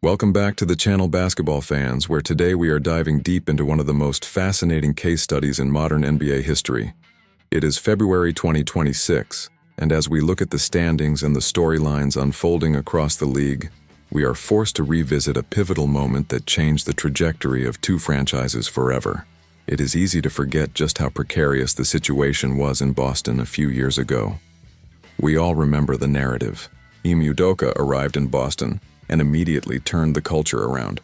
Welcome back to the channel, basketball fans, where today we are diving deep into one of the most fascinating case studies in modern NBA history. It is February 2026, and as we look at the standings and the storylines unfolding across the league, we are forced to revisit a pivotal moment that changed the trajectory of two franchises forever. It is easy to forget just how precarious the situation was in Boston a few years ago. We all remember the narrative. Ime Udoka arrived in Boston and immediately turned the culture around.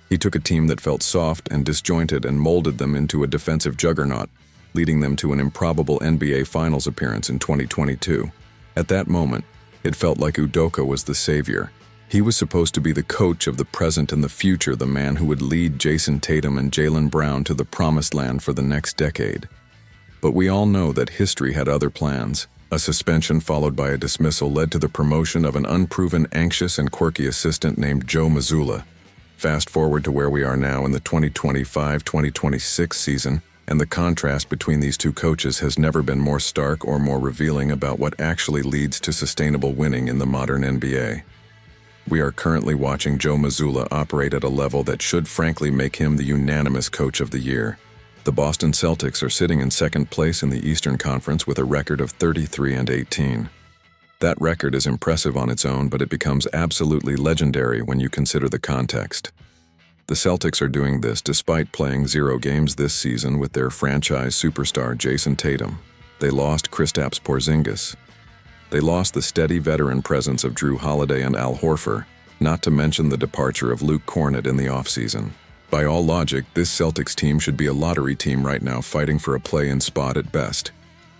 He took a team that felt soft and disjointed and molded them into a defensive juggernaut, leading them to an improbable NBA Finals appearance in 2022. At that moment, it felt like Udoka was the savior. He was supposed to be the coach of the present and the future, the man who would lead Jayson Tatum and Jaylen Brown to the promised land for the next decade. But we all know that history had other plans. A suspension followed by a dismissal led to the promotion of an unproven, anxious, and quirky assistant named Joe Mazzulla. Fast forward to where we are now in the 2025-2026 season, and the contrast between these two coaches has never been more stark or more revealing about what actually leads to sustainable winning in the modern NBA. We are currently watching Joe Mazzulla operate at a level that should frankly make him the unanimous coach of the year. The Boston Celtics are sitting in second place in the Eastern Conference with a record of 33-18. That record is impressive on its own, but it becomes absolutely legendary when you consider the context. The Celtics are doing this despite playing 0 games this season with their franchise superstar Jayson Tatum. They lost Kristaps Porzingis. They lost the steady veteran presence of Drew Holiday and Al Horford, not to mention the departure of Luke Kornet in the offseason. By all logic, this Celtics team should be a lottery team right now, fighting for a play-in spot at best.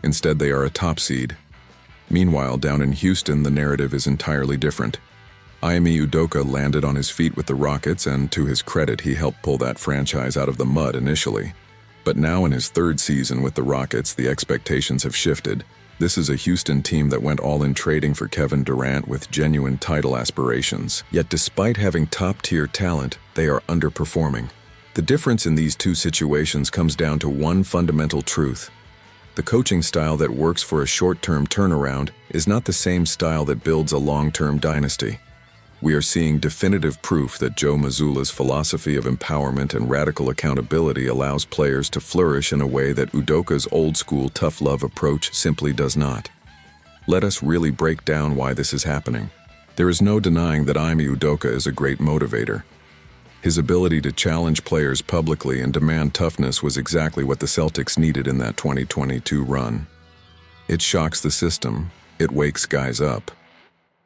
Instead, they are a top seed. Meanwhile, down in Houston, the narrative is entirely different. Ime Udoka landed on his feet with the Rockets, and to his credit, he helped pull that franchise out of the mud initially. But now in his third season with the Rockets, the expectations have shifted. This is a Houston team that went all in trading for Kevin Durant with genuine title aspirations. Yet despite having top-tier talent, they are underperforming. The difference in these two situations comes down to one fundamental truth. The coaching style that works for a short-term turnaround is not the same style that builds a long-term dynasty. We are seeing definitive proof that Joe Mazzulla's philosophy of empowerment and radical accountability allows players to flourish in a way that Udoka's old-school tough love approach simply does not. Let us really break down why this is happening. There is no denying that Ime Udoka is a great motivator. His ability to challenge players publicly and demand toughness was exactly what the Celtics needed in that 2022 run. It shocks the system. It wakes guys up.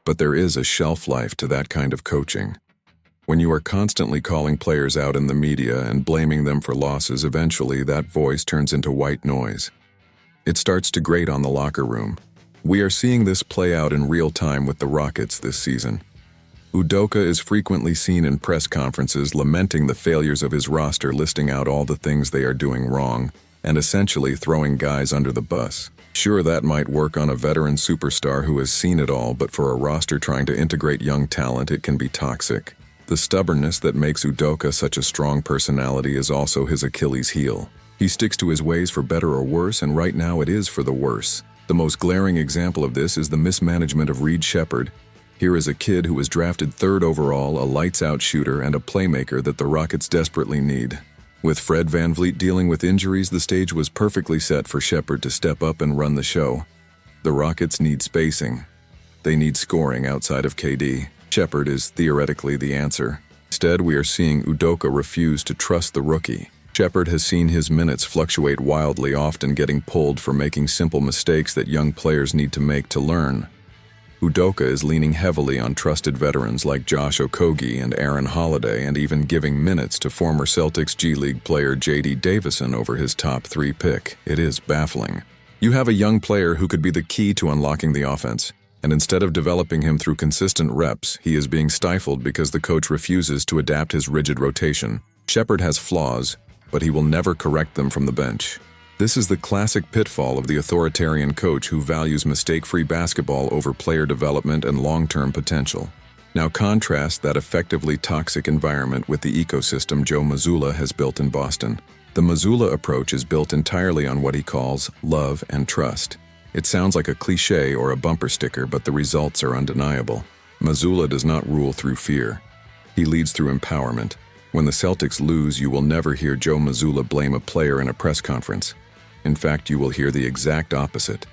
But there is a shelf life to that kind of coaching. When you are constantly calling players out in the media and blaming them for losses, eventually that voice turns into white noise. It starts to grate on the locker room. We are seeing this play out in real time with the Rockets this season. Udoka is frequently seen in press conferences lamenting the failures of his roster, listing out all the things they are doing wrong, and essentially throwing guys under the bus. Sure, that might work on a veteran superstar who has seen it all, but for a roster trying to integrate young talent, it can be toxic. The stubbornness that makes Udoka such a strong personality is also his Achilles heel. He sticks to his ways for better or worse, and right now it is for the worse. The most glaring example of this is the mismanagement of Reed Sheppard. Here is a kid who was drafted 3rd overall, a lights-out shooter and a playmaker that the Rockets desperately need. With Fred VanVleet dealing with injuries, the stage was perfectly set for Sheppard to step up and run the show. The Rockets need spacing. They need scoring outside of KD. Sheppard is theoretically the answer. Instead, we are seeing Udoka refuse to trust the rookie. Sheppard has seen his minutes fluctuate wildly, often getting pulled for making simple mistakes that young players need to make to learn. Udoka is leaning heavily on trusted veterans like Josh Okogie and Aaron Holiday, and even giving minutes to former Celtics G League player J.D. Davison over his top 3 pick. It is baffling. You have a young player who could be the key to unlocking the offense, and instead of developing him through consistent reps, he is being stifled because the coach refuses to adapt his rigid rotation. Sheppard has flaws, but he will never correct them from the bench. This is the classic pitfall of the authoritarian coach who values mistake-free basketball over player development and long-term potential. Now contrast that effectively toxic environment with the ecosystem Joe Mazzulla has built in Boston. The Mazzulla approach is built entirely on what he calls love and trust. It sounds like a cliché or a bumper sticker, but the results are undeniable. Mazzulla does not rule through fear. He leads through empowerment. When the Celtics lose, you will never hear Joe Mazzulla blame a player in a press conference. In fact, you will hear the exact opposite.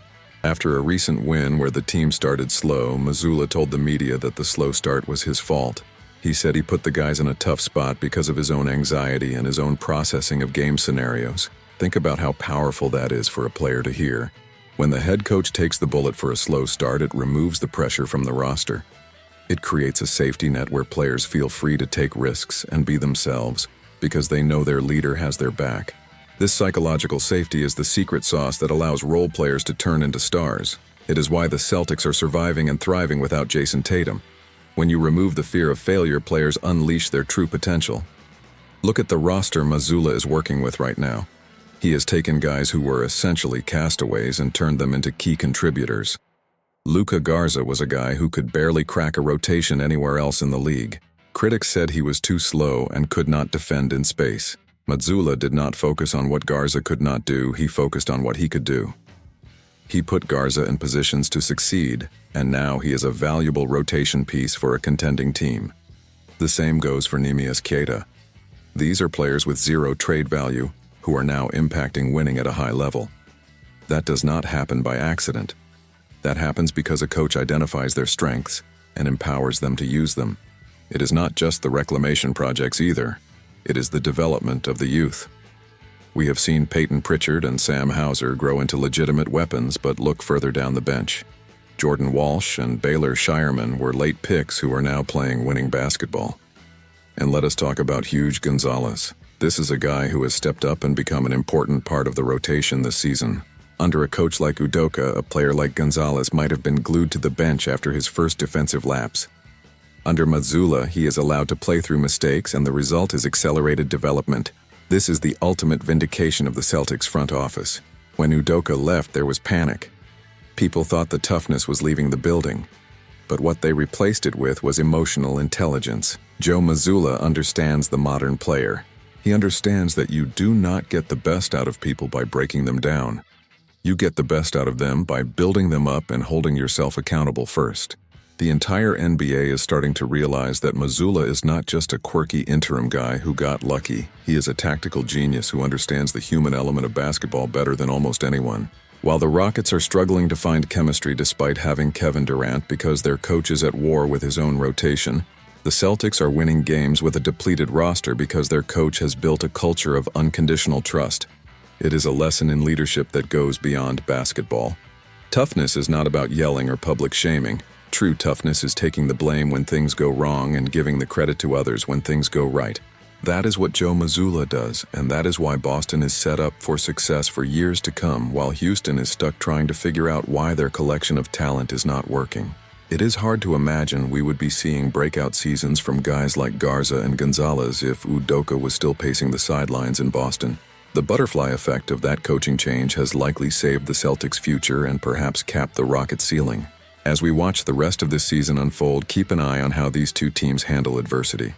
After a recent win where the team started slow, Mazzulla told the media that the slow start was his fault. He said he put the guys in a tough spot because of his own anxiety and his own processing of game scenarios. Think about how powerful that is for a player to hear. When the head coach takes the bullet for a slow start, it removes the pressure from the roster. It creates a safety net where players feel free to take risks and be themselves because they know their leader has their back. This psychological safety is the secret sauce that allows role players to turn into stars. It is why the Celtics are surviving and thriving without Jayson Tatum. When you remove the fear of failure, players unleash their true potential. Look at the roster Mazzulla is working with right now. He has taken guys who were essentially castaways and turned them into key contributors. Luka Garza was a guy who could barely crack a rotation anywhere else in the league. Critics said he was too slow and could not defend in space. Mazzulla did not focus on what Garza could not do, he focused on what he could do. He put Garza in positions to succeed, and now he is a valuable rotation piece for a contending team. The same goes for Neemias Queta. These are players with zero trade value who are now impacting winning at a high level. That does not happen by accident. That happens because a coach identifies their strengths and empowers them to use them. It is not just the reclamation projects either. It is the development of the youth. We have seen Peyton Pritchard and Sam Hauser grow into legitimate weapons, but look further down the bench. Jordan Walsh and Baylor Shireman were late picks who are now playing winning basketball. And let us talk about Huge Gonzalez. This is a guy who has stepped up and become an important part of the rotation this season. Under a coach like Udoka, a player like Gonzalez might have been glued to the bench after his first defensive lapse. Under Mazzulla, he is allowed to play through mistakes, and the result is accelerated development. This is the ultimate vindication of the Celtics front office. When Udoka left, there was panic. People thought the toughness was leaving the building. But what they replaced it with was emotional intelligence. Joe Mazzulla understands the modern player. He understands that you do not get the best out of people by breaking them down. You get the best out of them by building them up and holding yourself accountable first. The entire NBA is starting to realize that Mazzulla is not just a quirky interim guy who got lucky. He is a tactical genius who understands the human element of basketball better than almost anyone. While the Rockets are struggling to find chemistry despite having Kevin Durant because their coach is at war with his own rotation, the Celtics are winning games with a depleted roster because their coach has built a culture of unconditional trust. It is a lesson in leadership that goes beyond basketball. Toughness is not about yelling or public shaming. True toughness is taking the blame when things go wrong and giving the credit to others when things go right. That is what Joe Mazzulla does, and that is why Boston is set up for success for years to come, while Houston is stuck trying to figure out why their collection of talent is not working. It is hard to imagine we would be seeing breakout seasons from guys like Garza and Gonzalez if Udoka was still pacing the sidelines in Boston. The butterfly effect of that coaching change has likely saved the Celtics' future and perhaps capped the Rockets' ceiling. As we watch the rest of this season unfold, keep an eye on how these two teams handle adversity.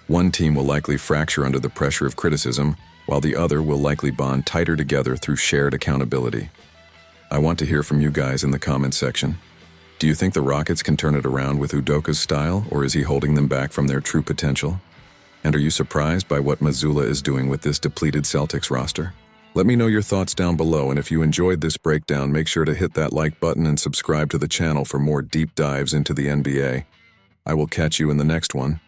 One team will likely fracture under the pressure of criticism, while the other will likely bond tighter together through shared accountability. I want to hear from you guys in the comments section. Do you think the Rockets can turn it around with Udoka's style, or is he holding them back from their true potential? And are you surprised by what Mazzulla is doing with this depleted Celtics roster? Let me know your thoughts down below, and if you enjoyed this breakdown, make sure to hit that like button and subscribe to the channel for more deep dives into the NBA. I will catch you in the next one.